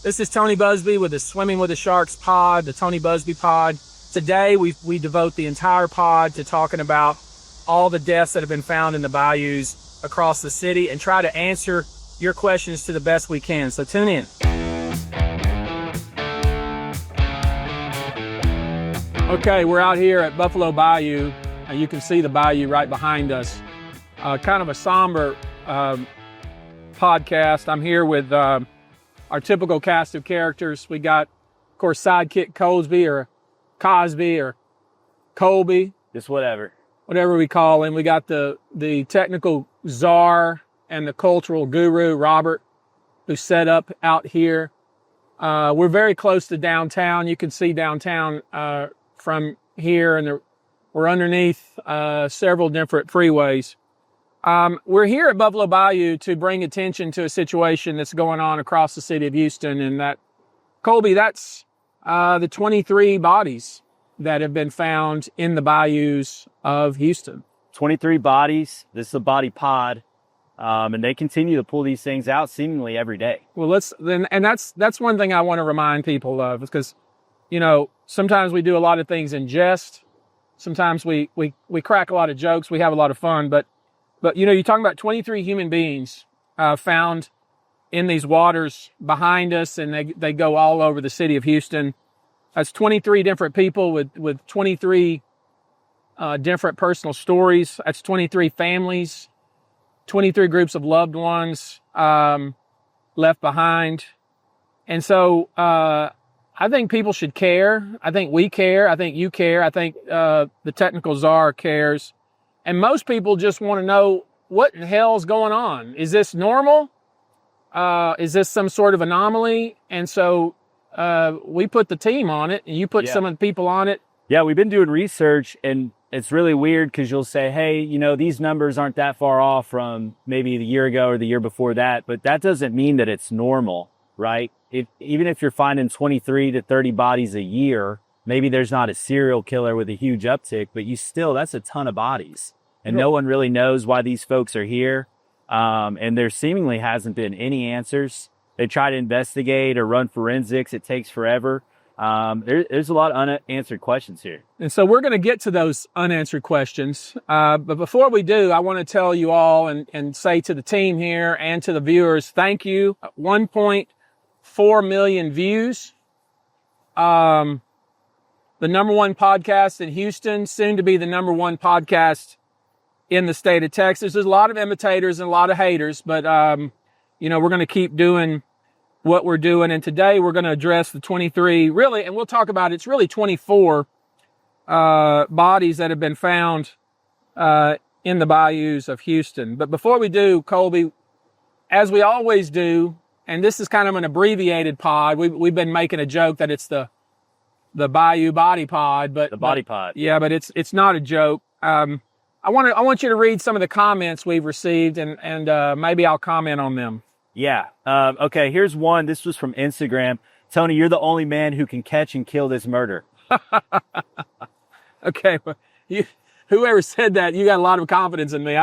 This is Tony Buzbee with the Swimming with the Sharks pod, the Tony Buzbee pod. Today, we devote the entire pod to talking about all the deaths that have been found in the bayous across the city and try to answer your questions to the best we can. So tune in. Okay, we're out here at Buffalo Bayou. You can see the bayou right behind us. Kind of a somber podcast. I'm here with our typical cast of characters. We got, of course, sidekick Cosby or Cosby or Colby. Just whatever we call him. We got the technical czar and the cultural guru, Robert, who set up out here. We're very close to downtown. You can see downtown from here, and we're underneath several different freeways. We're here at Buffalo Bayou to bring attention to a situation that's going on across the city of Houston, and that, Colby, that's the 23 bodies that have been found in the bayous of Houston. 23 bodies. This is a body pod, and they continue to pull these things out seemingly every day. Well, that's one thing I want to remind people of, because, you know, sometimes we do a lot of things in jest. Sometimes we crack a lot of jokes. We have a lot of fun, but you know, you're talking about 23 human beings found in these waters behind us, and they go all over the city of Houston. That's 23 different people with 23 different personal stories. That's 23 families, 23 groups of loved ones left behind. And so I think people should care. I think we care. I think you care. I think the technical czar cares. And most people just want to know, what in the hell's going on? Is this normal? Is this some sort of anomaly? And so we put the team on it, and you put some of the people on it. Yeah, we've been doing research, and it's really weird because you'll say, hey, you know, these numbers aren't that far off from maybe the year ago or the year before that, but that doesn't mean that it's normal, right? Even if you're finding 23 to 30 bodies a year, maybe there's not a serial killer with a huge uptick, but that's a ton of bodies. And no one really knows why these folks are here. And there seemingly hasn't been any answers. They try to investigate or run forensics. It takes forever. There's a lot of unanswered questions here. And so we're going to get to those unanswered questions. But before we do, I want to tell you all and say to the team here and to the viewers, thank you. 1.4 million views. The number one podcast in Houston, soon to be the number one podcast in the state of Texas. There's a lot of imitators and a lot of haters, but, you know, we're going to keep doing what we're doing. And today we're going to address the 23, really, and we'll talk about, it's really 24 bodies that have been found in the bayous of Houston. But before we do, Colby, as we always do, and this is kind of an abbreviated pod, we've been making a joke that it's the Bayou Body Pod, but the Body Pod. Yeah, but it's not a joke. I want you to read some of the comments we've received, and maybe I'll comment on them. Yeah. Okay, here's one. This was from Instagram. Tony, you're the only man who can catch and kill this murder. Okay, well, whoever said that, you got a lot of confidence in me.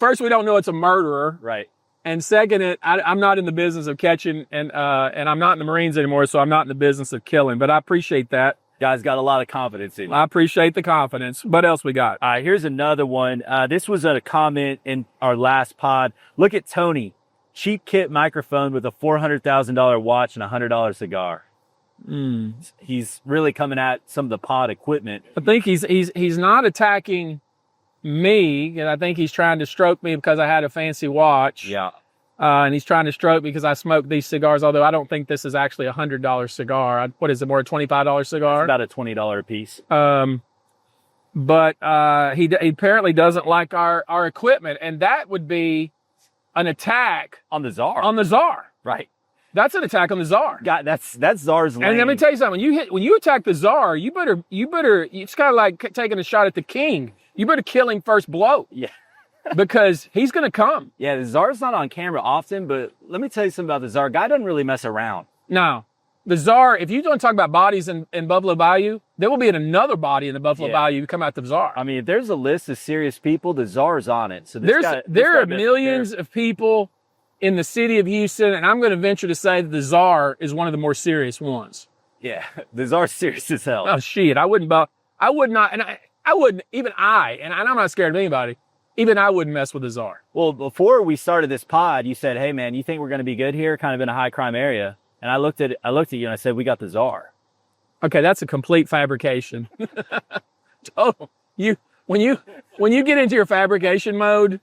First, we don't know it's a murderer. Right. And second, I'm not in the business of catching, and I'm not in the Marines anymore, so I'm not in the business of killing. But I appreciate that. Guys got a lot of confidence in you. I appreciate the confidence. What else we got? All right, here's another one. This was a comment in our last pod. Look at Tony, cheap kit microphone with a $400,000 watch and a $100 cigar. He's really coming at some of the pod equipment. I think he's not attacking me, and I think he's trying to stroke me because I had a fancy watch. Yeah. And he's trying to stroke because I smoke these cigars, although I don't think this is actually a $100 cigar. What is it, more a $25 cigar? It's about a $20 a piece. But he apparently doesn't like our equipment, and that would be an attack on the czar. On the czar, right? That's an attack on the czar. God, that's czar's lane. And let me tell you something: when you attack the czar, you better. It's kind of like taking a shot at the king. You better kill him first blow. Yeah. Because he's going to come. Yeah, the czar's not on camera often, but let me tell you something about the czar. Guy doesn't really mess around. No. The czar, if you don't talk about bodies in Buffalo Bayou, there will be another body in the Buffalo Bayou who come out the czar. I mean, if there's a list of serious people, the czar's on it. So there are millions of people in the city of Houston, and I'm going to venture to say that the Czar is one of the more serious ones. Yeah, these are serious as hell. Oh shit, I would not, and I wouldn't, even and I'm not scared of anybody, even I wouldn't mess with the Czar. Well, before we started this pod, you said, hey man, you think we're going to be good here? Kind of in a high crime area. And I looked at you and I said, we got the Czar. Okay, that's a complete fabrication. Oh, when you get into your fabrication mode,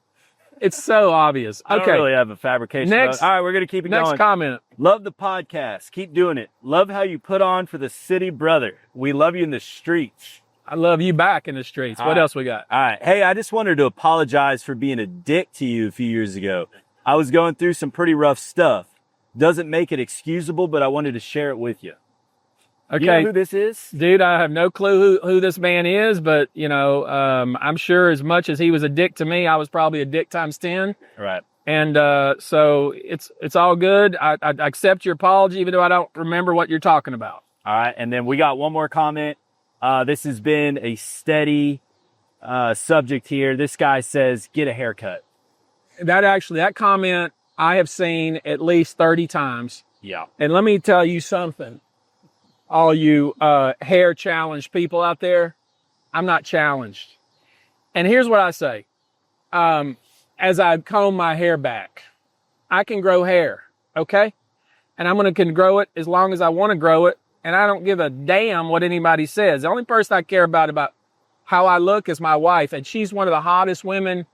it's so obvious. Okay. I don't really have a fabrication mode. All right, we're going to keep it going. Next comment. Love the podcast. Keep doing it. Love how you put on for the city, brother. We love you in the streets. I love you back in the streets. What else we got? All right. Hey, I just wanted to apologize for being a dick to you a few years ago. I was going through some pretty rough stuff. Doesn't make it excusable, but I wanted to share it with you. Okay. You know who this is? Dude, I have no clue who this man is, but, I'm sure as much as he was a dick to me, I was probably a dick times 10. Right. And so it's all good. I accept your apology, even though I don't remember what you're talking about. All right. And then we got one more comment. This has been a steady subject here. This guy says, get a haircut. That comment I have seen at least 30 times. Yeah. And let me tell you something. All you hair challenged people out there, I'm not challenged. And here's what I say. As I comb my hair back, I can grow hair, okay? And can grow it as long as I want to grow it. And I don't give a damn what anybody says. The only person I care about how I look is my wife. And she's one of the hottest women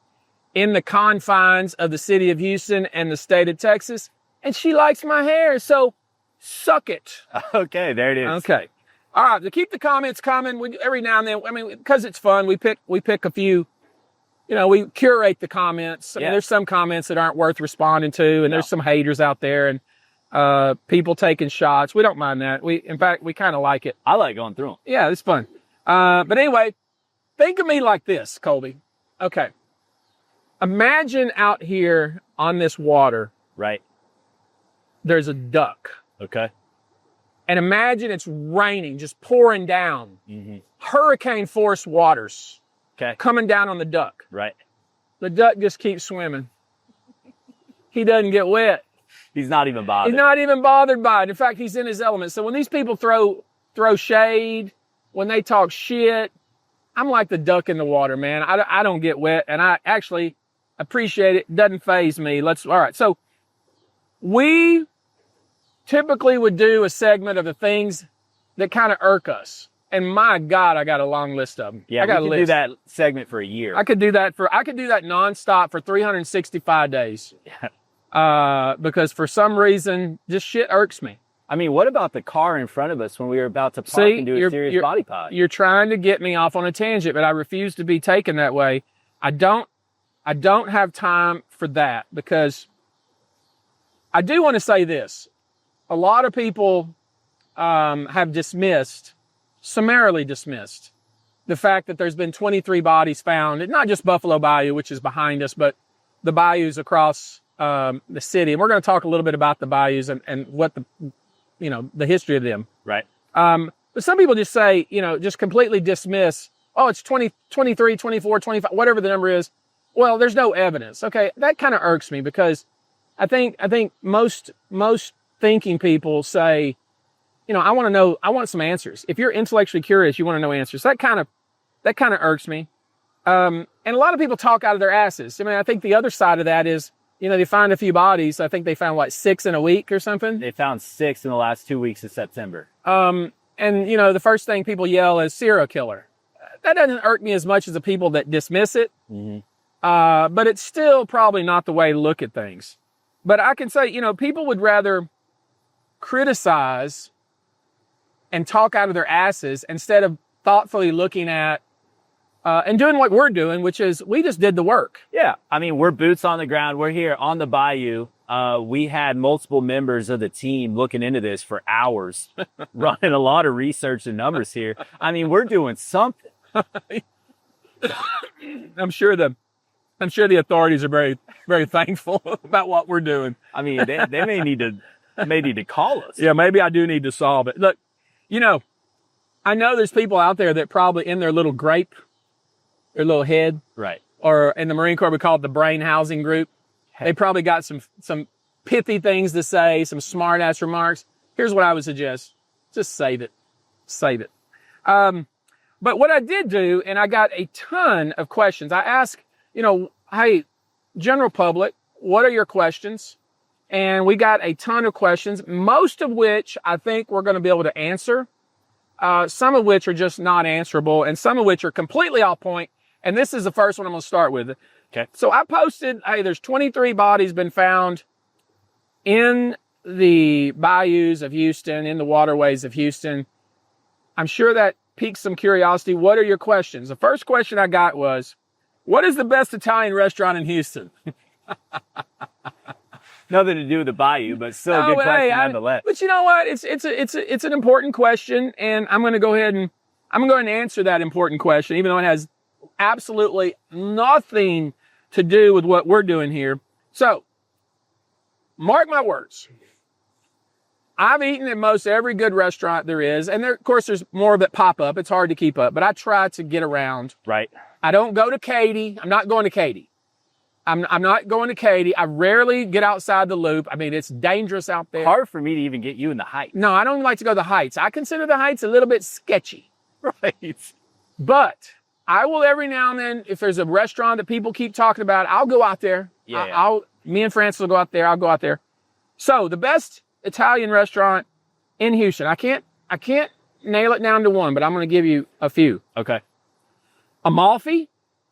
in the confines of the city of Houston and the state of Texas. And she likes my hair. So suck it. Okay, there it is. Okay. All right. To keep the comments coming, every now and then, because it's fun, we pick a few, we curate the comments. I mean, there's some comments that aren't worth responding to, and there's some haters out there and people taking shots. We don't mind that. In fact, we kind of like it. I like going through them. Yeah, it's fun. But anyway, think of me like this, Colby. Okay. Imagine out here on this water. Right. There's a duck. Okay. And imagine it's raining, just pouring down. Mm-hmm. Hurricane force waters. Okay. Coming down on the duck. Right. The duck just keeps swimming. He doesn't get wet. He's not even bothered. He's not even bothered by it. In fact, he's in his element. So when these people throw shade, when they talk shit, I'm like the duck in the water, man. I don't get wet, and I actually appreciate it. Doesn't faze me. All right. So we typically would do a segment of the things that kind of irk us. And my God, I got a long list of them. Yeah, I got we could do that segment for a year. I could do that nonstop for 365 days. Because for some reason, just shit irks me. I mean, what about the car in front of us when we were about to park and do a serious body pod? You're trying to get me off on a tangent, but I refuse to be taken that way. I don't have time for that, because I do want to say this. A lot of people have summarily dismissed the fact that there's been 23 bodies found, and not just Buffalo Bayou, which is behind us, but the bayous across the city. And we're going to talk a little bit about the bayous and what the history of them. Right. But some people just say, just completely dismiss, oh, it's 20, 23, 24, 25, whatever the number is. Well, there's no evidence. Okay. That kind of irks me, because I think most thinking people say, I want to know, I want some answers. If you're intellectually curious, you want to know answers. That kind of irks me. And a lot of people talk out of their asses. I mean, I think the other side of that is, they find a few bodies. I think they found 6 in a week or something. They found 6 in the last 2 weeks of September. And the first thing people yell is serial killer. That doesn't irk me as much as the people that dismiss it. Mm-hmm. But it's still probably not the way to look at things. But I can say, people would rather criticize and talk out of their asses instead of thoughtfully looking at and doing what we're doing, which is we just did the work. Yeah. I mean, we're boots on the ground. We're here on the bayou. We had multiple members of the team looking into this for hours, running a lot of research and numbers here. I mean, we're doing something. I'm sure the authorities are very, very thankful about what we're doing. I mean, they may need to call us. Yeah, maybe I do need to solve it. Look, I know there's people out there that probably in their little grape, their little head, right, or in the Marine Corps we call it the brain housing group. They probably got some pithy things to say, some smart ass remarks, here's what I would suggest. Just save it. Save it. But what I did do, and I got a ton of questions. I asked, hey, general public, what are your questions? And we got a ton of questions, most of which I think we're going to be able to answer. Some of which are just not answerable, and some of which are completely off point. And this is the first one I'm going to start with. Okay. So I posted, hey, there's 23 bodies been found in the bayous of Houston, in the waterways of Houston. I'm sure that piques some curiosity. What are your questions? The first question I got was, what is the best Italian restaurant in Houston? Nothing to do with the Bayou, but still a good question nonetheless. But you know what? It's an important question, and I'm going to go ahead and answer that important question, even though it has absolutely nothing to do with what we're doing here. So, mark my words. I've eaten at most every good restaurant there is, and of course, there's more that pop up. It's hard to keep up, but I try to get around. Right. I don't go to Katie. I'm not going to Katie. I'm not going to Katie. I rarely get outside the loop. I mean, it's dangerous out there. Hard for me to even get you in the Heights. No, I don't like to go to the Heights. I consider the Heights a little bit sketchy. Right. But I will every now and then, if there's a restaurant that people keep talking about, I'll go out there. Yeah. Me and Francis will go out there. I'll go out there. So the best Italian restaurant in Houston. I can't nail it down to one, but I'm going to give you a few. Okay. Amalfi.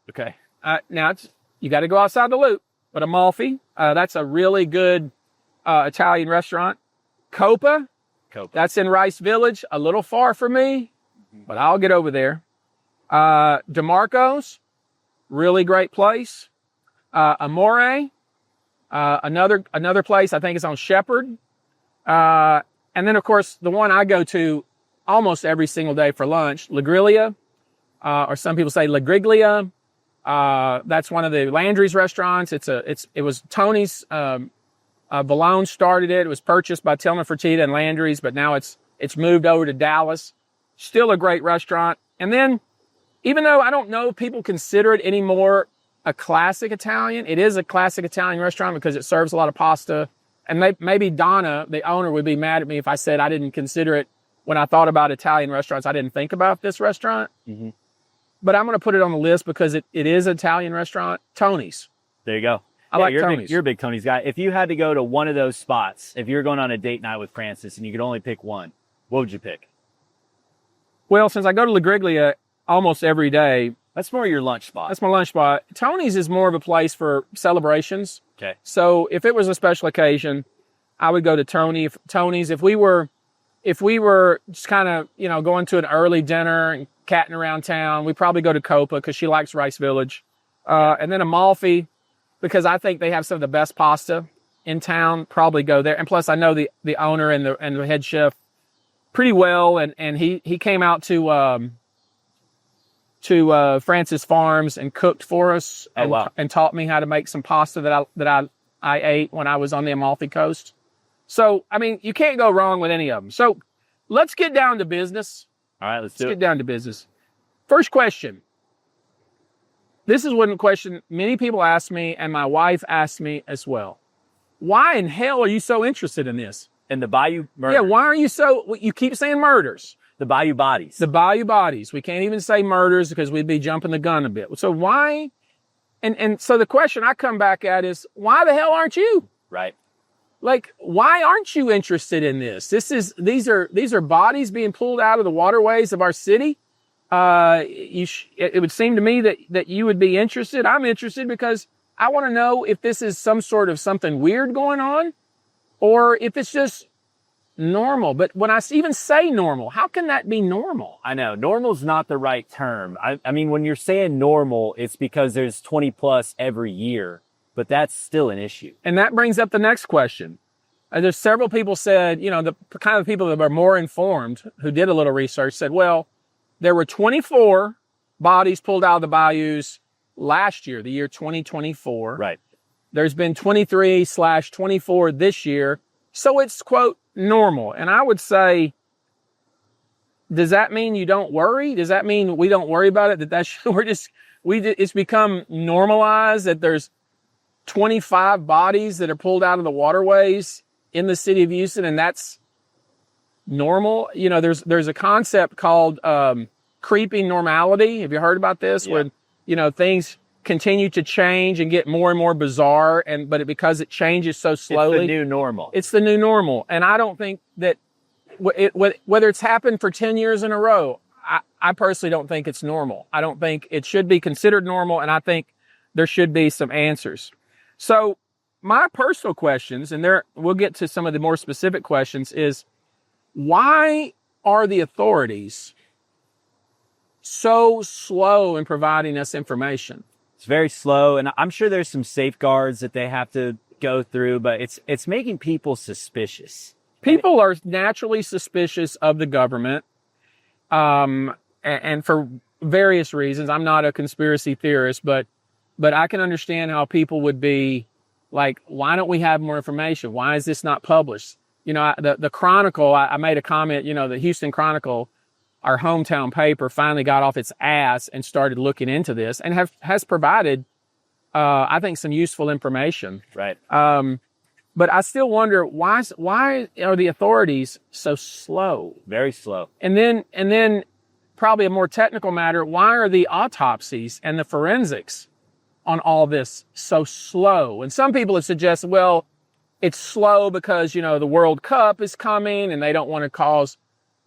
Okay. Now you got to go outside the loop, but Amalfi, that's a really good Italian restaurant. Copa, that's in Rice Village, a little far for me, but I'll get over there. DeMarco's, really great place. Amore, another place, I think it's on Shepherd. And then, of course, the one I go to almost every single day for lunch, La Griglia, or some people say La Griglia. That's one of the Landry's restaurants. It was Tony's, Valone started it. It was purchased by Tillman Fertitta and Landry's, but now it's moved over to Dallas. Still a great restaurant. And then, even though I don't know if people consider it anymore a classic Italian, it is a classic Italian restaurant because it serves a lot of pasta. And maybe Donna, the owner, would be mad at me if I said I didn't consider it when I thought about Italian restaurants. I didn't think about this restaurant. Mm-hmm. But I'm going to put it on the list because it is an Italian restaurant. Tony's. There you go. I like Tony's. You're a big Tony's guy. If you had to go to one of those spots, if you're going on a date night with Francis and you could only pick one, what would you pick? Well, since I go to La Griglia almost every day. That's more your lunch spot. That's my lunch spot. Tony's is more of a place for celebrations. Okay. So if it was a special occasion, I would go to Tony's. If we were just kind of, going to an early dinner and catting around town, we'd probably go to Copa because she likes Rice Village. And then Amalfi, because I think they have some of the best pasta in town, probably go there. And plus I know the owner and the head chef pretty well. And he came out to Francis Farms and cooked for us and taught me how to make some pasta that I ate when I was on the Amalfi Coast. So, I mean, you can't go wrong with any of them. So let's get down to business. All right, let's get down to business. First question. This is one question many people ask me, and my wife asked me as well. Why in hell are you so interested in this? In the Bayou murders. Yeah, why are you you keep saying murders. The Bayou bodies. The Bayou bodies. We can't even say murders because we'd be jumping the gun a bit. So why? And so the question I come back at is, why the hell aren't you? Right. Like, why aren't you interested in this? These are bodies being pulled out of the waterways of our city. It would seem to me that you would be interested. I'm interested because I want to know if this is some sort of something weird going on, or if it's just normal. But when I even say normal, how can that be normal? I know normal's not the right term. I mean, when you're saying normal, it's because there's 20 plus every year, but that's still an issue. And that brings up the next question. There's several people said, the kind of people that are more informed who did a little research said, well, there were 24 bodies pulled out of the bayous last year, the year 2024. Right. There's been 23/24 this year. So it's, quote, normal. And I would say, does that mean you don't worry? Does that mean we don't worry about it? It's become normalized that there's 25 bodies that are pulled out of the waterways in the city of Houston, and that's normal. You know, there's a concept called creeping normality. Have you heard about this? Yeah. When, you know, things continue to change and get more and more bizarre, because it changes so slowly. It's the new normal. It's the new normal. And I don't think that whether it's happened for 10 years in a row, I personally don't think it's normal. I don't think it should be considered normal, and I think there should be some answers. So my personal questions, and we'll get to some of the more specific questions, is why are the authorities so slow in providing us information? It's very slow, and I'm sure there's some safeguards that they have to go through, but it's making people suspicious. People are naturally suspicious of the government, and for various reasons. I'm not a conspiracy theorist, but I can understand how people would be like, why don't we have more information? Why is this not published? You know, the Chronicle, I made a comment, you know, the Houston Chronicle, our hometown paper, finally got off its ass and started looking into this and has provided, I think, some useful information. Right. But I still wonder, why are the authorities so slow? Very slow. And then probably a more technical matter, why are the autopsies and the forensics on all this so slow? And some people have suggested, well, it's slow because, you know, the World Cup is coming and they don't want to cause,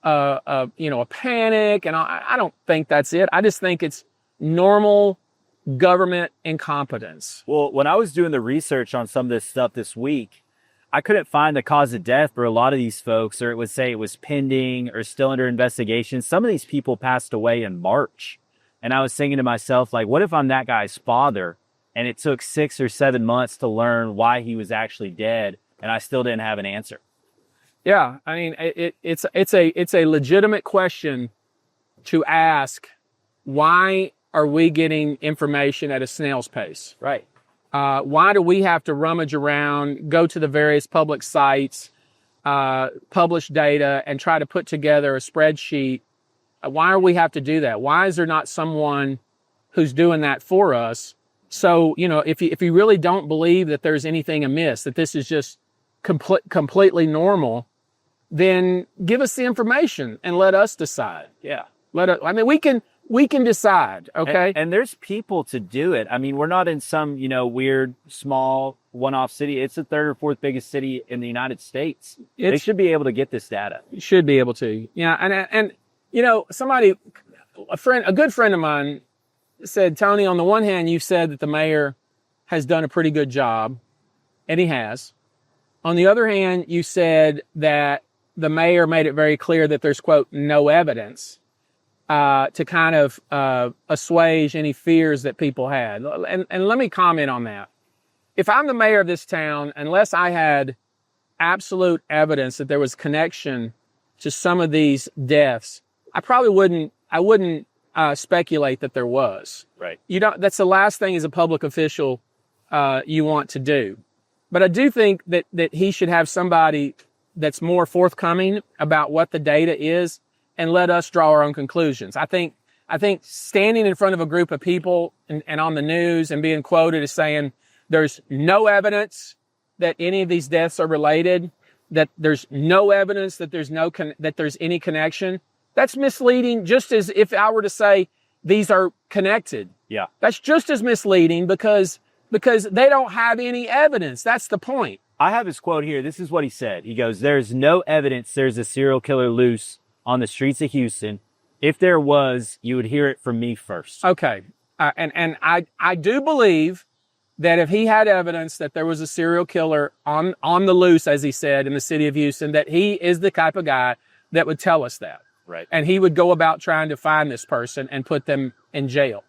a panic. And I don't think that's it. I just think it's normal government incompetence. Well, when I was doing the research on some of this stuff this week, I couldn't find the cause of death for a lot of these folks, or it would say it was pending or still under investigation. Some of these people passed away in March. And I was thinking to myself, like, what if I'm that guy's father and it took 6 or 7 months to learn why he was actually dead and I still didn't have an answer? Yeah, I mean, it's a legitimate question to ask, why are we getting information at a snail's pace? Right. Why do we have to rummage around, go to the various public sites, publish data, and try to put together a spreadsheet? Why do we have to do that? Why is there not someone who's doing that for us? So, you know, if you really don't believe that there's anything amiss, that this is just completely normal, then give us the information and let us decide. Yeah. We can decide, okay? And there's people to do it. I mean, we're not in some, weird, small, one-off city. It's the third or fourth biggest city in the United States. They should be able to get this data. You should be able to. Yeah, and a good friend of mine said, Tony, on the one hand, you said that the mayor has done a pretty good job, and he has. On the other hand, you said that the mayor made it very clear that there's, quote, no evidence to kind of assuage any fears that people had. And let me comment on that. If I'm the mayor of this town, unless I had absolute evidence that there was connection to some of these deaths, I wouldn't speculate that there was. Right. That's the last thing as a public official you want to do. But I do think that he should have somebody that's more forthcoming about what the data is and let us draw our own conclusions. I think standing in front of a group of people and on the news and being quoted as saying there's no evidence that any of these deaths are related, that there's no evidence that there's any connection, that's misleading, just as if I were to say these are connected. Yeah. That's just as misleading because they don't have any evidence. That's the point. I have his quote here. This is what he said. He goes, "There's no evidence there's a serial killer loose on the streets of Houston. If there was, you would hear it from me first." Okay. And I do believe that if he had evidence that there was a serial killer on the loose, as he said, in the city of Houston, that he is the type of guy that would tell us that. Right. And he would go about trying to find this person and put them in jail.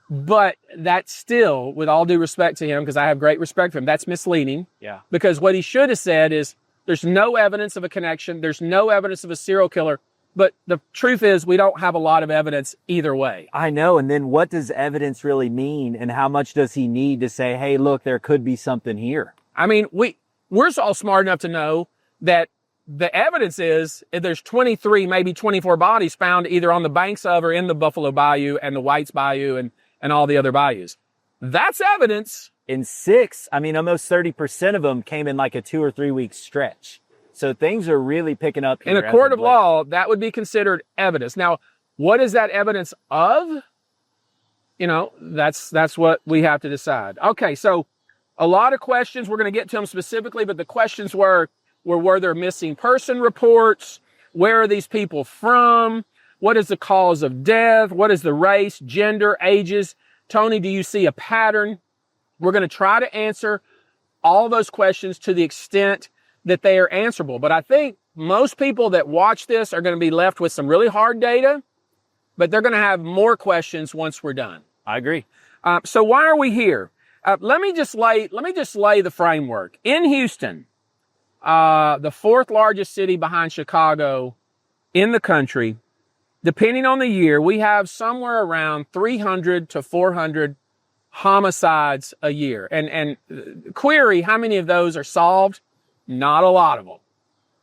But that's still, with all due respect to him, because I have great respect for him, that's misleading. Yeah. Because what he should have said is, there's no evidence of a connection. There's no evidence of a serial killer. But the truth is, we don't have a lot of evidence either way. I know. And then what does evidence really mean? And how much does he need to say, hey, look, there could be something here? I mean, we're all smart enough to know that the evidence is there's 23, maybe 24 bodies found either on the banks of or in the Buffalo Bayou and the Whites Bayou and all the other bayous. That's evidence. in 6, I mean, almost 30% of them came in like a 2 or 3 week stretch. So things are really picking up here. In a court of law, that would be considered evidence. Now, what is that evidence of? You know, that's what we have to decide. Okay, so a lot of questions. We're going to get to them specifically, but the questions were there missing person reports? Where are these people from? What is the cause of death? What is the race, gender, ages? Tony, do you see a pattern? We're going to try to answer all those questions to the extent that they are answerable. But I think most people that watch this are going to be left with some really hard data, but they're going to have more questions once we're done. I agree. So why are we here? Let me just lay the framework. In Houston, the 4th largest city behind Chicago in the country, depending on the year, we have somewhere around 300 to 400 homicides a year. And query, how many of those are solved? Not a lot of them.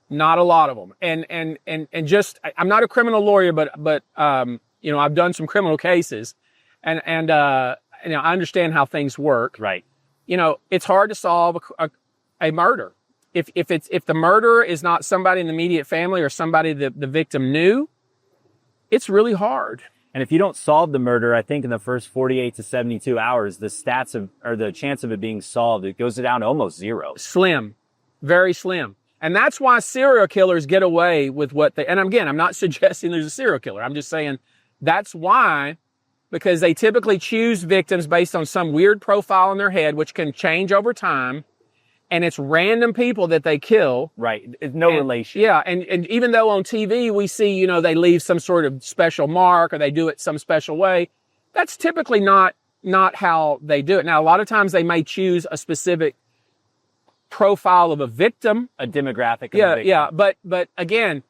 Not a lot of them. And just, I'm not a criminal lawyer, but you know, I've done some criminal cases, and you know, I understand how things work. Right. You know, it's hard to solve a murder. If the murderer is not somebody in the immediate family or somebody that the victim knew, it's really hard. And if you don't solve the murder, I think in the first 48 to 72 hours, the the chance of it being solved, it goes down to almost zero. Slim, very slim. And that's why serial killers get away with what they, and again, I'm not suggesting there's a serial killer. I'm just saying that's why, because they typically choose victims based on some weird profile in their head, which can change over time. And it's random people that they kill. Right. It's no relation. Yeah. And even though on TV we see, you know, they leave some sort of special mark or they do it some special way, that's typically not how they do it. Now, a lot of times they may choose a specific profile of a victim. A demographic. Yeah. Yeah. But again,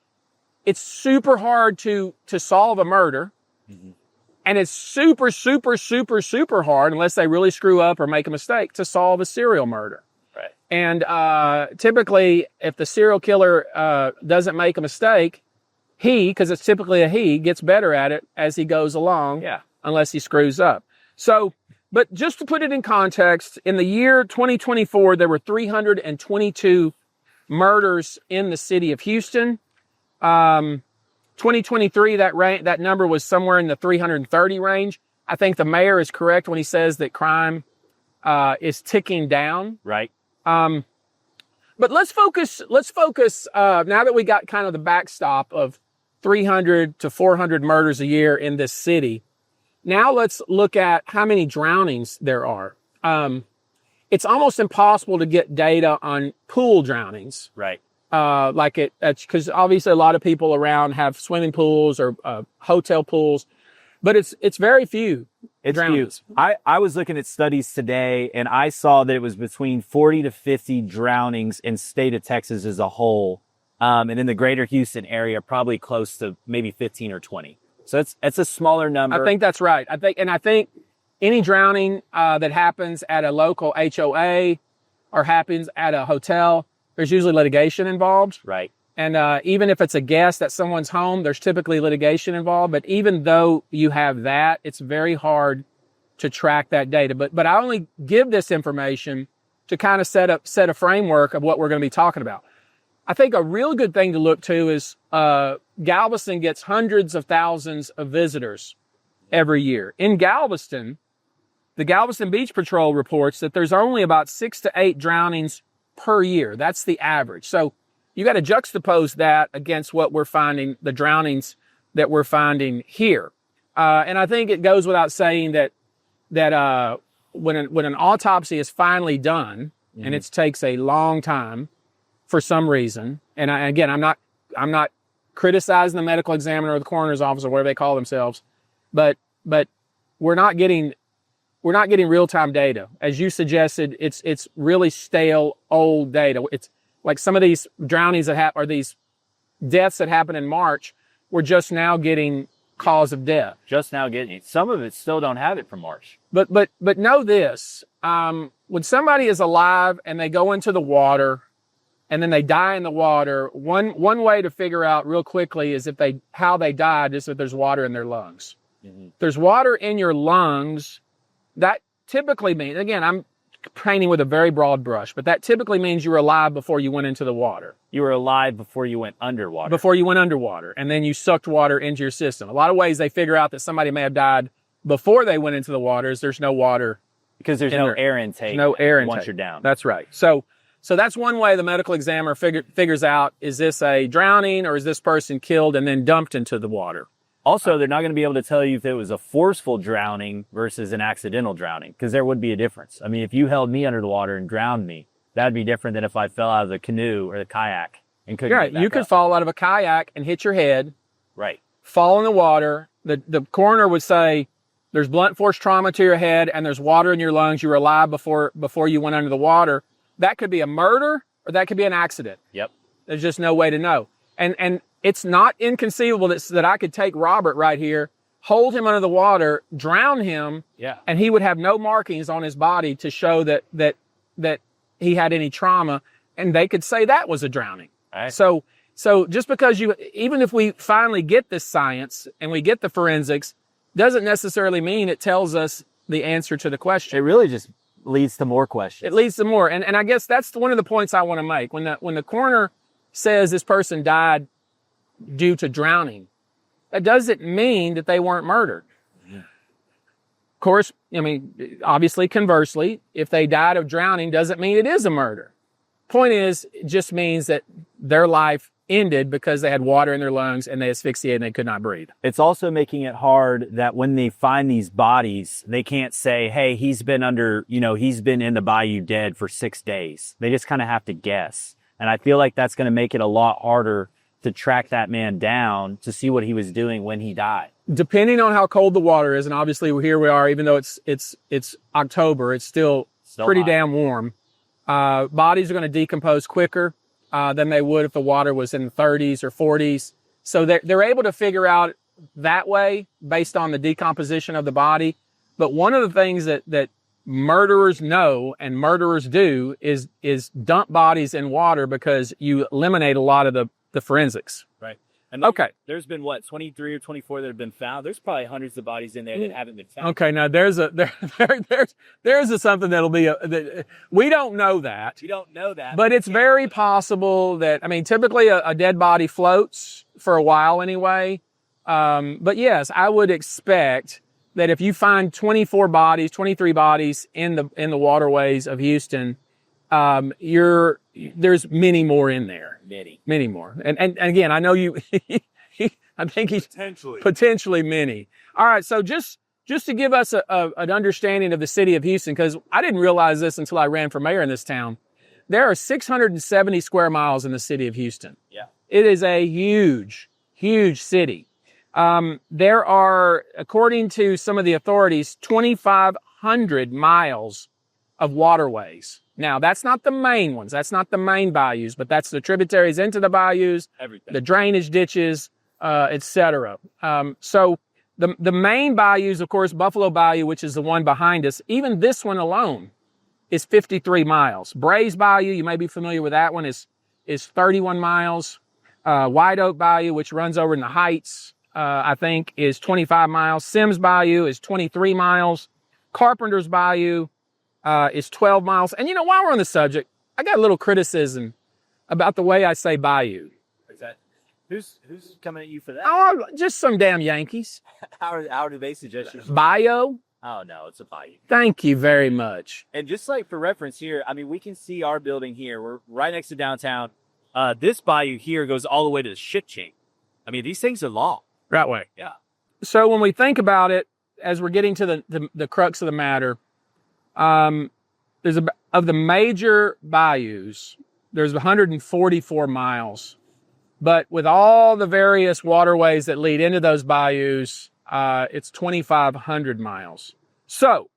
it's super hard to solve a murder. Mm-hmm. And it's super, super, super, super hard, unless they really screw up or make a mistake, to solve a serial murder. Right. And typically, if the serial killer doesn't make a mistake, because it's typically a he, gets better at it as he goes along. Yeah. Unless he screws up. So, but just to put it in context, in the year 2024, there were 322 murders in the city of Houston. 2023, that number was somewhere in the 330 range. I think the mayor is correct when he says that crime is ticking down. Right. But let's focus, now that we got kind of the backstop of 300 to 400 murders a year in this city, now let's look at how many drownings there are. It's almost impossible to get data on pool drownings. Right. Because obviously a lot of people around have swimming pools or hotel pools, but it's very few. It's few. I was looking at studies today, and I saw that it was between 40 to 50 drownings in state of Texas as a whole, and in the greater Houston area, probably close to maybe 15 or 20. So it's a smaller number. I think that's right. I think any drowning that happens at a local HOA or happens at a hotel, there's usually litigation involved. Right. And even if it's a guest at someone's home, there's typically litigation involved. But even though you have that, it's very hard to track that data. But I only give this information to kind of set a framework of what we're going to be talking about. I think a real good thing to look to is Galveston gets hundreds of thousands of visitors every year. In Galveston, the Galveston Beach Patrol reports that there's only about 6 to 8 drownings per year. That's the average. So you got to juxtapose that against what we're finding, the drownings that we're finding here. And I think it goes without saying that when an autopsy is finally done, mm-hmm. and it takes a long time for some reason, and I'm not criticizing the medical examiner or the coroner's office or whatever they call themselves, but we're not getting real-time data. As you suggested, it's really stale, old data. It's like some of these drownings or these deaths that happened in March, we're just now getting cause of death. Just now getting it. Some of it still don't have it from March. But know this, when somebody is alive and they go into the water and then they die in the water, one way to figure out real quickly is how they died is if there's water in their lungs. Mm-hmm. If there's water in your lungs, that typically means, again, I'm painting with a very broad brush, but that typically means you were alive before you went into the water. You were alive before you went underwater. Before you went underwater, and then you sucked water into your system. A lot of ways they figure out that somebody may have died before they went into the waters. There's no water. Because there's no air intake. No air intake. Once you're down. That's right. So that's one way the medical examiner figures out, is this a drowning or is this person killed and then dumped into the water? Also, they're not going to be able to tell you if it was a forceful drowning versus an accidental drowning, because there would be a difference. I mean, if you held me under the water and drowned me, that'd be different than if I fell out of the canoe or the kayak and couldn't get back You could up. fall out of a kayak and hit your head. Right. Fall in the water. The coroner would say there's blunt force trauma to your head and there's water in your lungs. You were alive before you went under the water. That could be a murder or that could be an accident. Yep. There's just no way to know. And it's not inconceivable that I could take Robert right here, hold him under the water, drown him, and he would have no markings on his body to show that he had any trauma, and they could say that was a drowning. Right. So just because even if we finally get this science and we get the forensics, doesn't necessarily mean it tells us the answer to the question. It really just leads to more questions. It leads to more. And I guess that's one of the points I want to make. When the coroner says this person died due to drowning, that doesn't mean that they weren't murdered. Yeah. Of course, I mean, obviously, conversely, if they died of drowning, doesn't mean it is a murder. Point is, it just means that their life ended because they had water in their lungs and they asphyxiated and they could not breathe. It's also making it hard that when they find these bodies, they can't say, hey, he's been in the bayou dead for 6 days. They just kind of have to guess. And I feel like that's going to make it a lot harder to track that man down to see what he was doing when he died. Depending on how cold the water is, and obviously here we are, even though it's October, it's still pretty hot. Damn warm. Bodies are going to decompose quicker than they would if the water was in the 30s or 40s. So they're able to figure out that way based on the decomposition of the body. But one of the things that murderers know and murderers do is dump bodies in water because you eliminate a lot of the forensics. Right. And Okay. There's been 23 or 24 that have been found. There's probably hundreds of bodies in there that haven't been found. Okay. Now there's something that'll be we don't know that. You don't know that. But it's very possible that, I mean, typically a dead body floats for a while anyway. But yes, I would expect that if you find 23 bodies in the waterways of Houston, there's many more in there. Many more. And again, I know I think he's potentially many. All right. So just to give us an understanding of the city of Houston, because I didn't realize this until I ran for mayor in this town. There are 670 square miles in the city of Houston. Yeah. It is a huge, huge city. There are, according to some of the authorities, 2,500 miles of waterways. Now, that's not the main ones. That's not the main bayous, but that's the tributaries into the bayous, everything, the drainage ditches, etc. So the main bayous, of course, Buffalo Bayou, which is the one behind us, even this one alone is 53 miles. Brays Bayou, you may be familiar with that one, is 31 miles. White Oak Bayou, which runs over in the Heights, I think, is 25 miles. Sims Bayou is 23 miles. Carpenter's Bayou is 12 miles. And while we're on the subject, I got a little criticism about the way I say bayou. Is that who's coming at you for that? Oh, just some damn Yankees. How do they suggest you? Bayou? Oh no, it's a bayou. Thank you very much. And just like for reference here, I mean, we can see our building here. We're right next to downtown. This bayou here goes all the way to the ship chain. I mean, these things are long. Right way. Yeah. So when we think about it, as we're getting to the crux of the matter, of the major bayous, there's 144 miles. But with all the various waterways that lead into those bayous, it's 2,500 miles. So,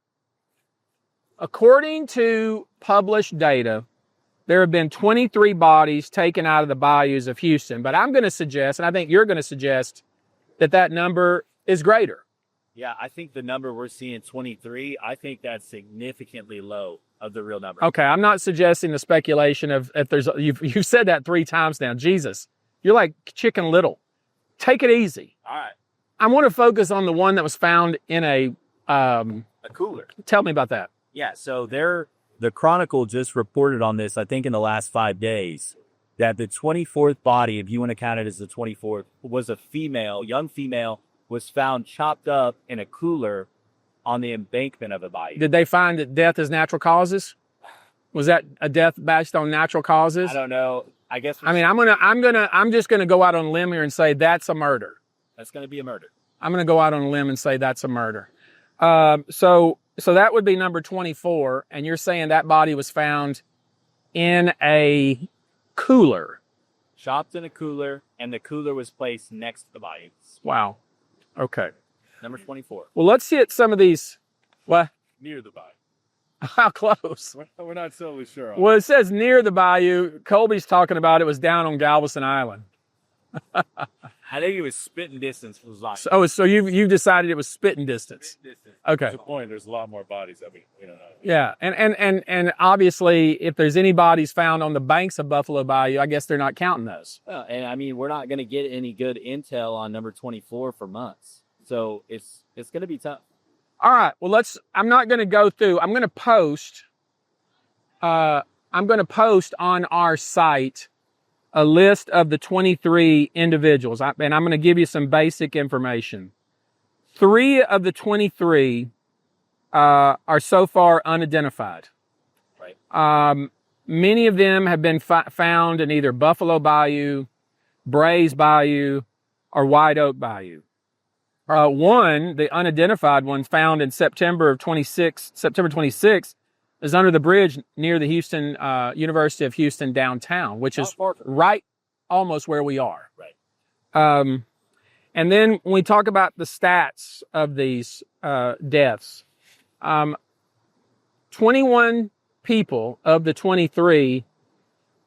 according to published data, there have been 23 bodies taken out of the bayous of Houston. But I'm going to suggest, and I think you're going to suggest, that number is greater. Yeah, I think the number we're seeing, 23, I think that's significantly low of the real number. Okay, I'm not suggesting the speculation of if there's, you've said that 3 times now. Jesus, you're like Chicken Little. Take it easy. All right. I want to focus on the one that was found in a cooler. Tell me about that. Yeah, so they're the Chronicle just reported on this, I think, in the last 5 days, that the 24th body, if you want to count it as the 24th, was a female, young female, was found chopped up in a cooler on the embankment of a bayou. Did they find that death is natural causes? Was that a death based on natural causes? I don't know. I guess. I mean, I'm just gonna go out on a limb here and say that's a murder. That's going to be a murder. I'm gonna go out on a limb and say that's a murder. So that would be number 24, and you're saying that body was found in a cooler. Chopped in a cooler, and the cooler was placed next to the bayou. Wow. Okay. Number 24. Well, let's hit some of these. What? Near the bayou. How close? We're not totally sure. Well, it says near the bayou. Colby's talking about it was down on Galveston Island. I think it was spitting distance from the bayou. So you decided it was spitting distance. Okay. At the point, there's a lot more bodies that we don't know. Yeah, and obviously, if there's any bodies found on the banks of Buffalo Bayou, I guess they're not counting those. Well, and I mean, we're not going to get any good intel on number 24 for months, so it's going to be tough. All right. Well, I'm not going to go through. I'm going to post. I'm going to post on our site a list of the 23 individuals, and I'm going to give you some basic information. 3 of the 23 are so far unidentified. Right. Many of them have been found in either Buffalo Bayou, Brays Bayou, or White Oak Bayou. One, the unidentified one, found in September 26, is under the bridge near the University of Houston downtown, which is right almost where we are. Right. And then when we talk about the stats of these deaths, 21 people of the 23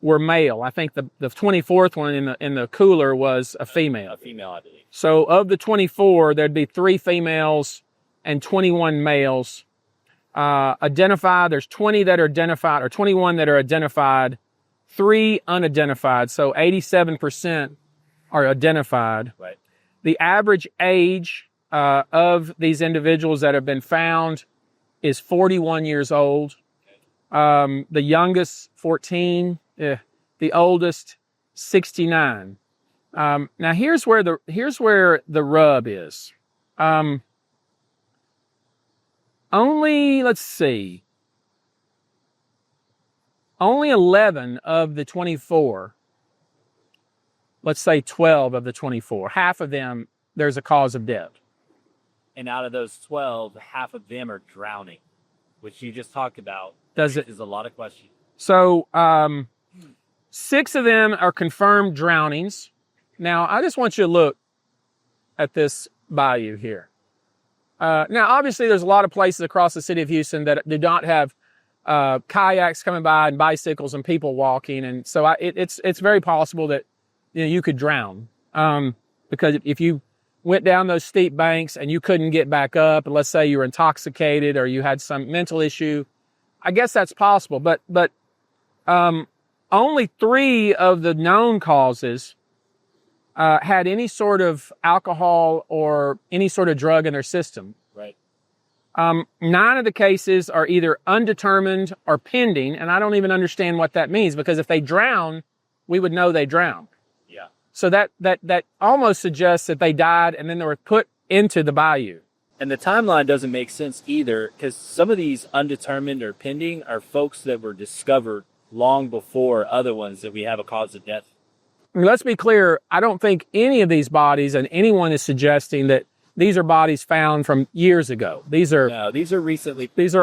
were male. I think the 24th one in the cooler was a female. A female, I believe. So of the 24, there'd be 3 females and 21 males. Identified, there's 20 that are identified, or 21 that are identified, 3 unidentified. So 87% are identified. Right. The average age of these individuals that have been found is 41 years old. The youngest, 14. The oldest, 69. Now here's where the rub is. Only 11 of the 24, let's say 12 of the 24, half of them, there's a cause of death. And out of those 12, half of them are drowning, which you just talked about. Does it? Is a lot of questions. So 6 of them are confirmed drownings. Now, I just want you to look at this bayou here. Now, obviously, there's a lot of places across the city of Houston that do not have kayaks coming by and bicycles and people walking, and so it's very possible that you could drown because if you went down those steep banks and you couldn't get back up, and let's say you were intoxicated or you had some mental issue, I guess that's possible. But only 3 of the known causes had any sort of alcohol or any sort of drug in their system. Right. 9 of the cases are either undetermined or pending, and I don't even understand what that means, because if they drown, we would know they drowned. Yeah. So that almost suggests that they died and then they were put into the bayou. And the timeline doesn't make sense either, because some of these undetermined or pending are folks that were discovered long before other ones that we have a cause of death. Let's be clear, I don't think any of these bodies, and anyone is suggesting that these are bodies found from years ago. These are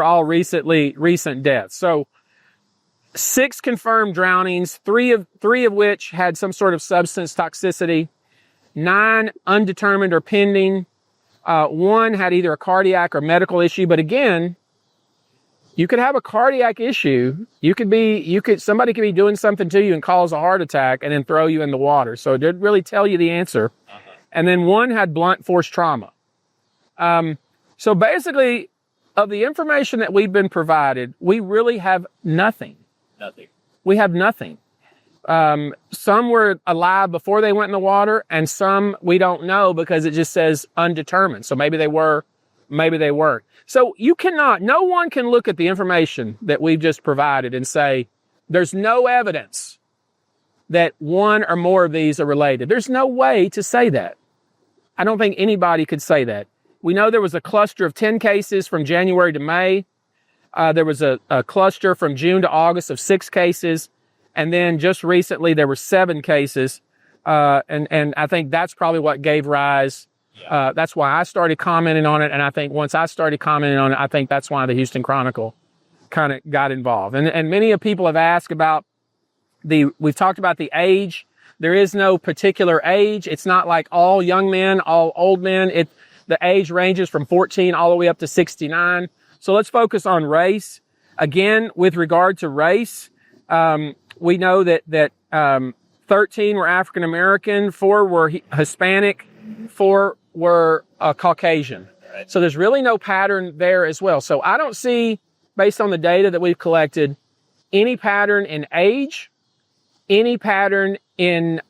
all recent deaths. So 6 confirmed drownings, 3 of which had some sort of substance toxicity, 9 undetermined or pending. 1 had either a cardiac or medical issue, but again, you could have a cardiac issue. Somebody could be doing something to you and cause a heart attack and then throw you in the water. So it didn't really tell you the answer. Uh-huh. And then 1 had blunt force trauma. So basically, of the information that we've been provided, we really have nothing. Nothing. We have nothing. Some were alive before they went in the water, and some we don't know because it just says undetermined. So maybe they were, maybe they weren't. So no one can look at the information that we've just provided and say, there's no evidence that one or more of these are related. There's no way to say that. I don't think anybody could say that. We know there was a cluster of 10 cases from January to May. There was a cluster from June to August of 6 cases. And then just recently there were 7 cases. And I think that's probably what gave rise. That's why I started commenting on it. And I think once I started commenting on it, I think that's why the Houston Chronicle kind of got involved. And many people have asked about we've talked about the age. There is no particular age. It's not like all young men, all old men. The age ranges from 14 all the way up to 69. So let's focus on race. Again, with regard to race, we know that 13 were African American, 4 were Hispanic, 4 were Caucasian. Right. So there's really no pattern there as well. So I don't see, based on the data that we've collected, any pattern in age, any pattern in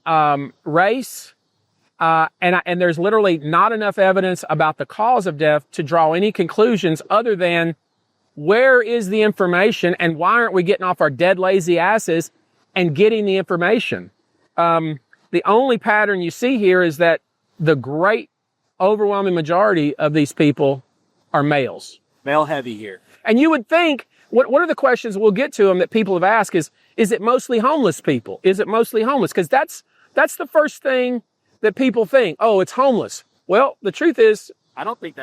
race, and there's literally not enough evidence about the cause of death to draw any conclusions other than where is the information and why aren't we getting off our dead lazy asses and getting the information? The only pattern you see here is that the great overwhelming majority of these people are males. Male heavy here. And you would think, one of the questions we'll get to them that people have asked is it mostly homeless people? Is it mostly homeless? Because that's the first thing that people think. Oh, it's homeless. Well, the truth is, I don't think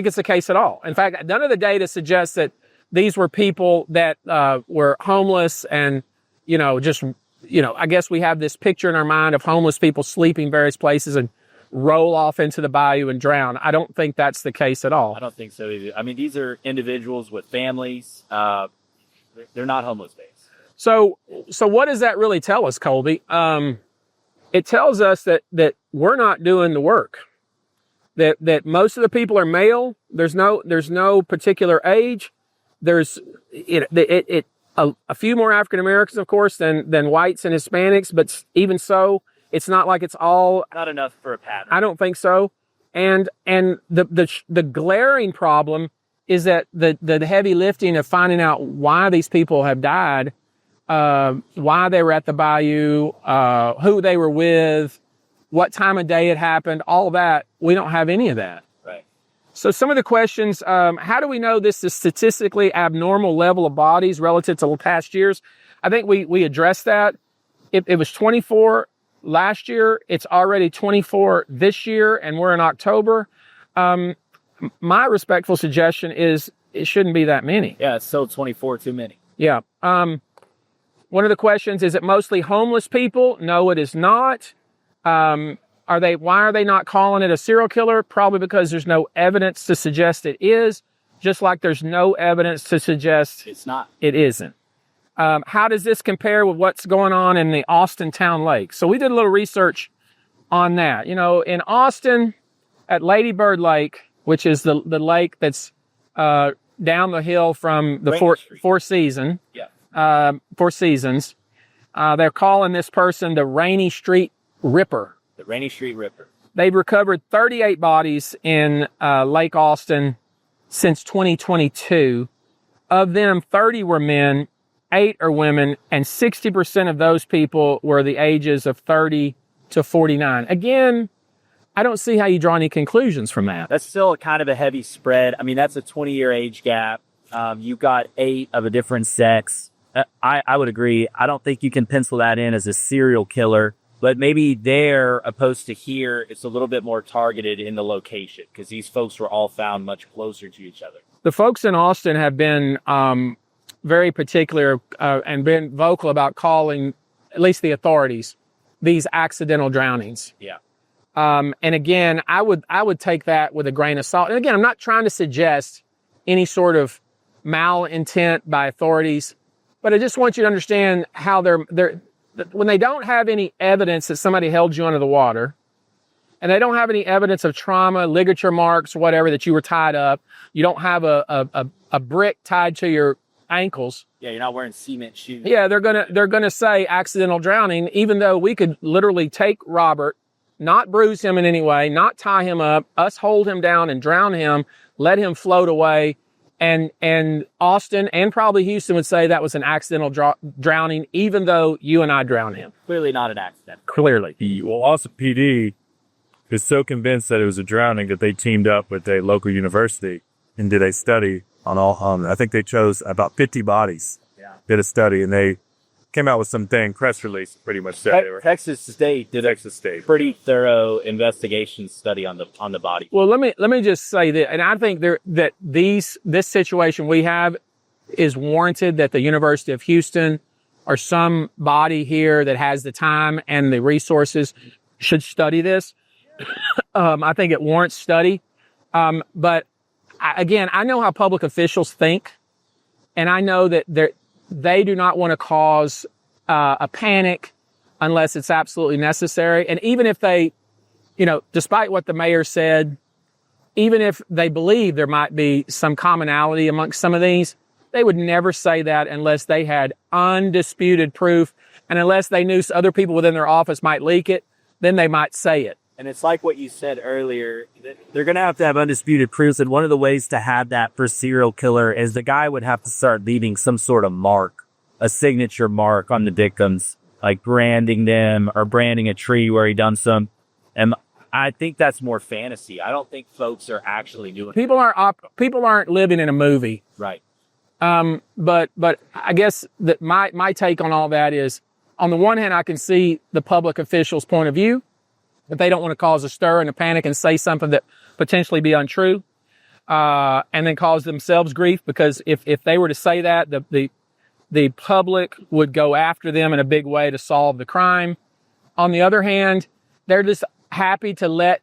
it's the case at all. In fact, none of the data suggests that these were people that were homeless and, I guess we have this picture in our mind of homeless people sleeping various places and roll off into the bayou and drown. I don't think that's the case at all. I don't think so either. I mean, these are individuals with families. They're not homeless base. So what does that really tell us, Colby? It tells us that we're not doing the work. That most of the people are male. There's no particular age. There's a few more African Americans, of course, than whites and Hispanics, but even so, it's not like it's all not enough for a pattern. I don't think so. And the glaring problem is that the heavy lifting of finding out why these people have died, why they were at the bayou, who they were with, what time of day it happened, all that, we don't have any of that. Right. So some of the questions, how do we know this is statistically abnormal level of bodies relative to past years? I think we addressed that. It was 24 last year. It's already 24 this year, and we're in October. My respectful suggestion is it shouldn't be that many. Yeah, it's still 24 too many. Yeah. One of the questions, is it mostly homeless people? No, it is not. Why are they not calling it a serial killer? Probably because there's no evidence to suggest it is, just like there's no evidence to suggest it's not. It isn't. How does this compare with what's going on in the Austin Town Lake? So we did a little research on that. In Austin, at Lady Bird Lake, which is the lake that's down the hill from the Four Seasons. Yeah. Four Seasons. They're calling this person the Rainy Street Ripper. The Rainy Street Ripper. They've recovered 38 bodies in Lake Austin since 2022. Of them, 30 were men, 8 are women, and 60% of those people were the ages of 30 to 49. Again, I don't see how you draw any conclusions from that. That's still kind of a heavy spread. I mean, that's a 20-year age gap. You've got 8 of a different sex. I would agree. I don't think you can pencil that in as a serial killer, but maybe there, opposed to here, it's a little bit more targeted in the location because these folks were all found much closer to each other. The folks in Austin have been very particular and been vocal about calling, at least the authorities, these accidental drownings. Yeah. And again, I would take that with a grain of salt. And again, I'm not trying to suggest any sort of malintent by authorities, but I just want you to understand how they're when they don't have any evidence that somebody held you under the water, and they don't have any evidence of trauma, ligature marks, whatever, that you were tied up. You don't have a brick tied to your ankles. Yeah, you're not wearing cement shoes. Yeah, they're gonna say accidental drowning, even though we could literally take Robert not bruise him in any way, not tie him up, us hold him down and drown him, let him float away. And Austin and probably Houston would say that was an accidental drowning, even though you and I drowned him. Clearly not an accident. Clearly. Well, Austin PD is so convinced that it was a drowning that they teamed up with a local university and did a study on all. I think they chose about 50 bodies. Yeah. Did a study, and they came out with something press release. Pretty much said they were Texas State did Texas State. pretty thorough investigation study on the body. Well, let me just say that, and I think this situation we have is warranted, that the University of Houston or some body here that has the time and the resources should study this. I think it warrants study. But again, I know how public officials think, and I know that they do not want to cause a panic unless it's absolutely necessary. And even if they, despite what the mayor said, even if they believe there might be some commonality amongst some of these, they would never say that unless they had undisputed proof, and unless they knew other people within their office might leak it, then they might say it. And it's like what you said earlier, they're going to have undisputed proofs. And one of the ways to have that for serial killer is the guy would have to start leaving some sort of mark, a signature mark on the victims, like branding them or branding a tree where he done some. And I think that's more fantasy. I don't think folks are actually doing it. People aren't living in a movie. Right. But I guess that my take on all that is, on the one hand, I can see the public official's point of view, that they don't want to cause a stir and a panic and say something that potentially be untrue, and then cause themselves grief, because if they were to say that, the public would go after them in a big way to solve the crime. On the other hand, they're just happy to let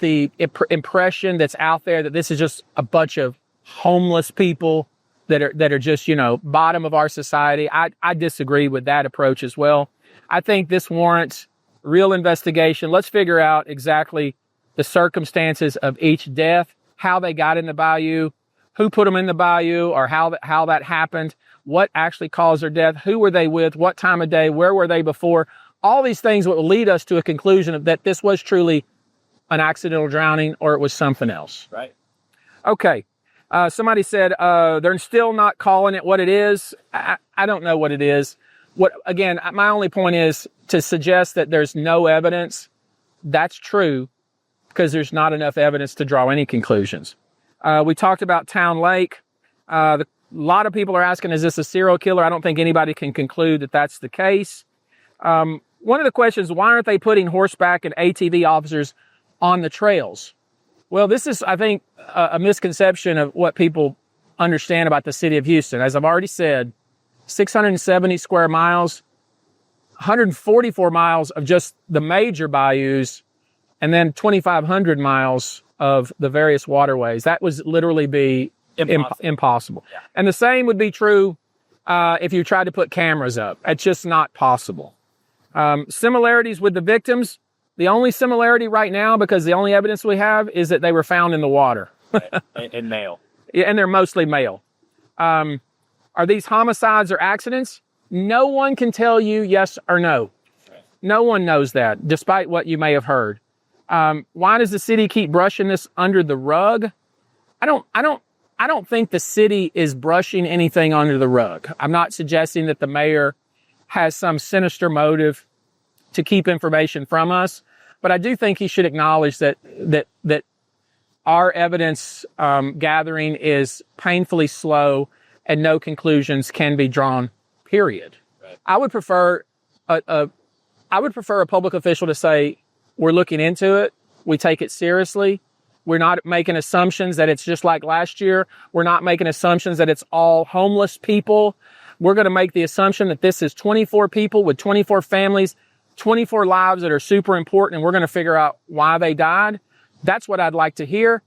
the impression that's out there that this is just a bunch of homeless people that are just, bottom of our society. I disagree with that approach as well. I think this warrants real investigation. Let's figure out exactly the circumstances of each death, how they got in the bayou, who put them in the bayou, or how that happened, what actually caused their death, who were they with, what time of day, where were they before. All these things will lead us to a conclusion of that this was truly an accidental drowning, or it was something else. Right. Okay. Somebody said they're still not calling it what it is. I don't know what it is. Again, my only point is to suggest that there's no evidence. That's true, because there's not enough evidence to draw any conclusions. We talked about Town Lake. A lot of people are asking, is this a serial killer? I don't think anybody can conclude that that's the case. One of the questions, why aren't they putting horseback and ATV officers on the trails? Well, this is, I think, a misconception of what people understand about the city of Houston. As I've already said, 670 square miles, 144 miles of just the major bayous, and then 2,500 miles of the various waterways. That would literally be impossible. Yeah. And the same would be true if you tried to put cameras up. It's just not possible. Similarities with the victims. The only similarity right now, because the only evidence we have, is that they were found in the water. And male. Yeah, and they're mostly male. Are these homicides or accidents? No one can tell you yes or no. No one knows that, despite what you may have heard. Why does the city keep brushing this under the rug? I don't think the city is brushing anything under the rug. I'm not suggesting that the mayor has some sinister motive to keep information from us, but I do think he should acknowledge that our evidence gathering is painfully slow and no conclusions can be drawn, period. Right. I would prefer a public official to say, we're looking into it, we take it seriously, we're not making assumptions that it's just like last year, we're not making assumptions that it's all homeless people. We're going to make the assumption that this is 24 people with 24 families, 24 lives that are super important, and we're going to figure out why they died. That's what I'd like to hear,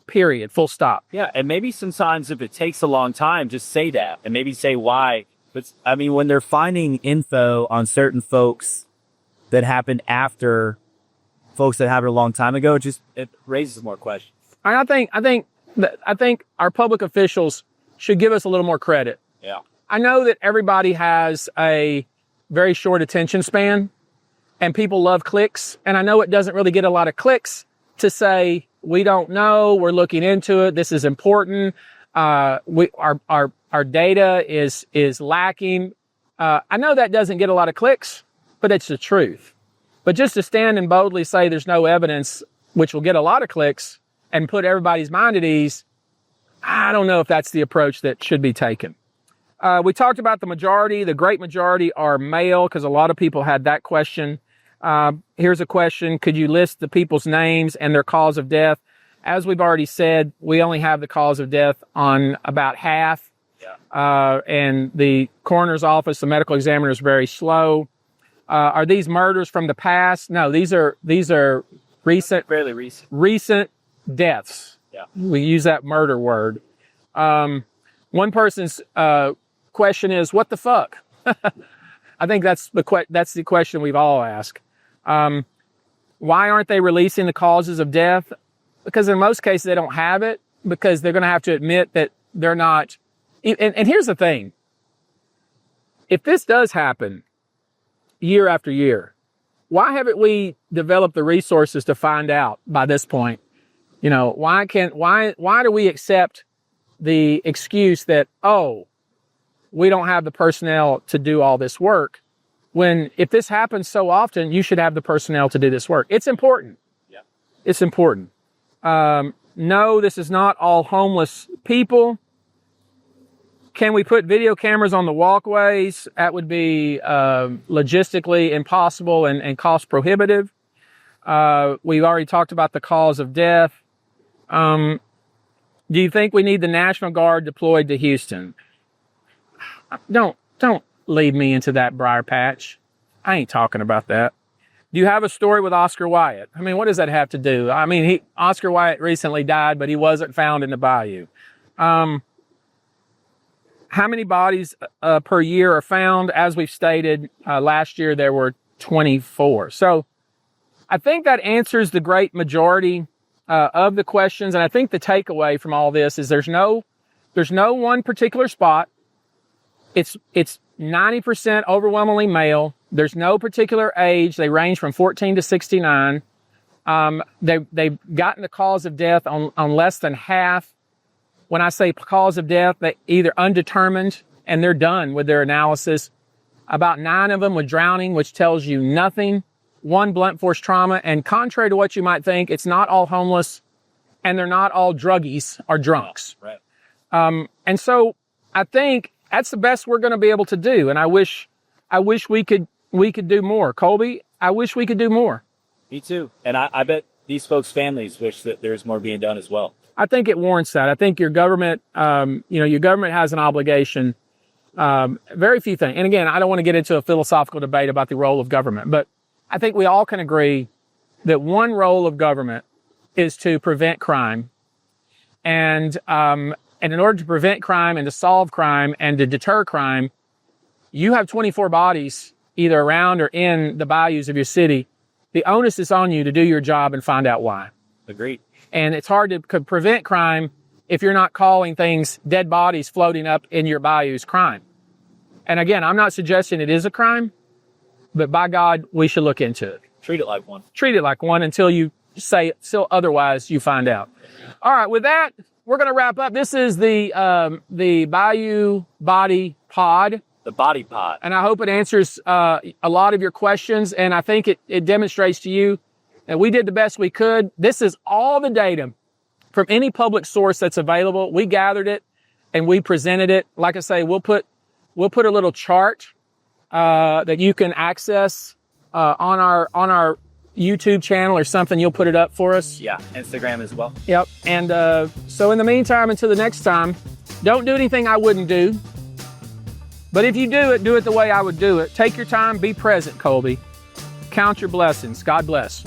period, full stop. Yeah, and maybe sometimes if it takes a long time, just say that, and maybe say why. But, I mean, when they're finding info on certain folks that happened after folks that happened a long time ago, it raises more questions. And I think our public officials should give us a little more credit. Yeah. I know that everybody has a very short attention span. and people love clicks. And I know it doesn't really get a lot of clicks to say, we don't know, we're looking into it, this is important, our data is lacking. I know that doesn't get a lot of clicks, but it's the truth. But just to stand and boldly say there's no evidence, which will get a lot of clicks and put everybody's mind at ease, I don't know if that's the approach that should be taken. We talked about the majority. The great majority are male, because a lot of people had that question. Here's a question. Could you list the people's names and their cause of death? As we've already said, we only have the cause of death on about half. And the coroner's office, the medical examiner, is very slow. Are these murders from the past? No, these are recent, Fairly recent. recent deaths. Yeah. We use that murder word. One person's question is, what the fuck? I think that's the question we've all asked. Why aren't they releasing the causes of death? Because in most cases they don't have it, because they're going to have to admit that they're not. And here's the thing. If this does happen year after year, why haven't we developed the resources to find out by this point? You know, why do we accept the excuse that, oh, we don't have the personnel to do all this work, when if this happens so often, you should have the personnel to do this work? It's important. Yeah. It's important. No, this is not all homeless people. Can we put video cameras on the walkways? That would be logistically impossible and cost prohibitive. We've already talked about the cause of death. Do you think we need the National Guard deployed to Houston? Don't lead me into that briar patch. I ain't talking about that. Do you have a story with Oscar Wyatt? I mean, what does that have to do? I mean, Oscar Wyatt recently died, but he wasn't found in the bayou. How many bodies per year are found? As we've stated, last year there were 24. So I think that answers the great majority of the questions. And I think the takeaway from all this is there's no one particular spot. It's 90% overwhelmingly male. There's no particular age. They range from 14 to 69. They've gotten the cause of death on less than half. When I say cause of death, they either undetermined, and they're done with their analysis. About 9 of them with drowning, which tells you nothing. 1 blunt force trauma. And contrary to what you might think, it's not all homeless, and they're not all druggies or drunks. Right. And so I think that's the best we're going to be able to do. And I wish we could do more. Colby, I wish we could do more. Me too. And I bet these folks' families wish that there's more being done as well. I think it warrants that. I think your government, your government has an obligation. Very few things. And again, I don't want to get into a philosophical debate about the role of government, but I think we all can agree that one role of government is to prevent crime. And in order to prevent crime and to solve crime and to deter crime, you have 24 bodies either around or in the bayous of your city. The onus is on you to do your job and find out why. Agreed. And it's hard to prevent crime if you're not calling things dead bodies floating up in your bayous crime. And again, I'm not suggesting it is a crime, but by God, we should look into it. Treat it like one. Treat it like one until you say still otherwise you find out. All right, with that, we're going to wrap up. This is the Bayou Body Pod. The Body Pod. And I hope it answers a lot of your questions. And I think it demonstrates to you that we did the best we could. This is all the data from any public source that's available. We gathered it and we presented it. Like I say, we'll put a little chart that you can access on our YouTube channel or something. You'll put it up for us. Yeah, Instagram as well. Yep. And so in the meantime, until the next time, don't do anything I wouldn't do. But if you do it the way I would do it. Take your time, be present, Colby. Count your blessings. God bless.